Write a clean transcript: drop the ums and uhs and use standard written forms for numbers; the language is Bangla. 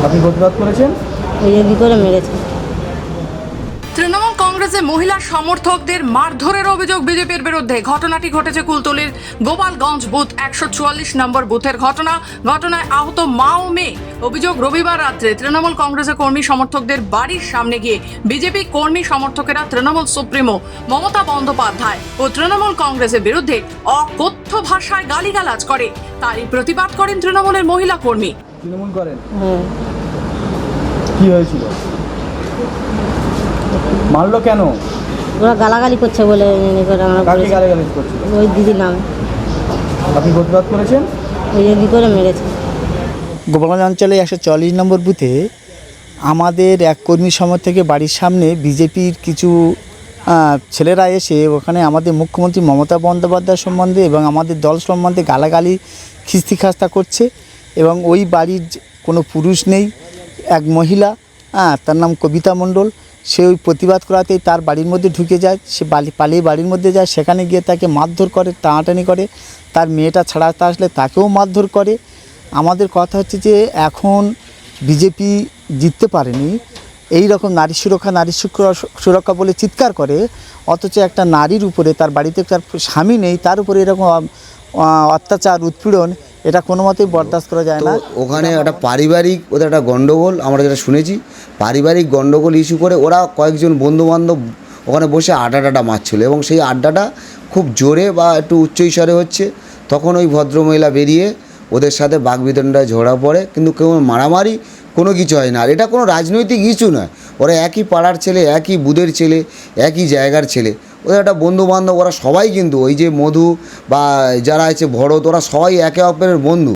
আপনি প্রতিবাদ করেছেন? ওই যে কি করে মেরেছে। তৃণমূল কংগ্রেসে মহিলা সমর্থকদের মারধরের অভিযোগ বিজেপির বিরুদ্ধে। ঘটনাটি ঘটেছে কুলতলির গোপালগঞ্জ বুথ 144 নম্বর বুথের ঘটনায় আহত মা ও মেয়ে। অভিযোগ, রবিবার রাত্রে তৃণমূল কংগ্রেসের কর্মী সমর্থকদের বাড়ির সামনে গিয়ে বিজেপি কর্মী সমর্থকেরা তৃণমূল সুপ্রিমো মমতা বন্দ্যোপাধ্যায় ও তৃণমূল কংগ্রেসের বিরুদ্ধে অকথ্য ভাষায় গালিগালাজ করে। তারই প্রতিবাদ করেন তৃণমূলের মহিলা কর্মী। তৃণমূল করেন? হ্যাঁ, কি হয়েছিল? মারলো কেন? ওরা গালাগালি করছে বলে এবার আমরা কাকে বলেছি। গালাগালি করছিল? ওই দিদির নামে। আপনি প্রতিবাদ করেছেন? ওই যে কি করে মেরেছে। গোপালগঞ্জ অঞ্চলে 140 নম্বর বুথে আমাদের এক কর্মী সমর্থকের বাড়ির সামনে বিজেপির কিছু ছেলেরা এসে ওখানে আমাদের মুখ্যমন্ত্রী মমতা বন্দ্যোপাধ্যায় সম্বন্ধে এবং আমাদের দল সম্বন্ধে গালাগালি খিস্তিখাস্তা করছে। এবং ওই বাড়ির কোনো পুরুষ নেই, এক মহিলা, তার নাম কবিতা মণ্ডল, সে ওই প্রতিবাদ করাতেই তার বাড়ির মধ্যে ঢুকে যায়। সে পালিয়ে বাড়ির মধ্যে যায়, সেখানে গিয়ে তাকে মারধর করে, টানাটানি করে। তার মেয়েটা ছাড়াতে আসলে তাকেও মারধর করে। আমাদের কথা হচ্ছে যে এখন বিজেপি জিততে পারেনি, এই রকম নারী সুরক্ষা বলে চিৎকার করে, অথচ একটা নারীর উপরে, তার বাড়িতে তার স্বামী নেই, তার উপরে এরকম অত্যাচার উৎপীড়ন, এটা কোনো মতেই বরদাস্ত করা যায় না। ওখানে একটা পারিবারিক ওদের একটা গণ্ডগোল, আমরা যেটা শুনেছি, পারিবারিক গণ্ডগোল ইস্যু করে ওরা কয়েকজন বন্ধুবান্ধব ওখানে বসে আড্ডা মারছিল এবং সেই আড্ডাটা খুব জোরে বা একটু উচ্চস্বরে হচ্ছে। তখন ওই ভদ্রমহিলা বেরিয়ে ওদের সাথে বাগবিতণ্ডায় ঝগড়া পড়ে, কিন্তু কেউ মারামারি কোনো কিছু হয় না। আর এটা কোনো রাজনৈতিক ইস্যু নয়, ওরা একই পাড়ার ছেলে, একই বুথের ছেলে, একই জায়গার ছেলে, ওদের একটা বন্ধুবান্ধব, ওরা সবাই কিন্তু ওই যে মধু বা যারা আছে ভরত, ওরা সবাই একে অপরের বন্ধু।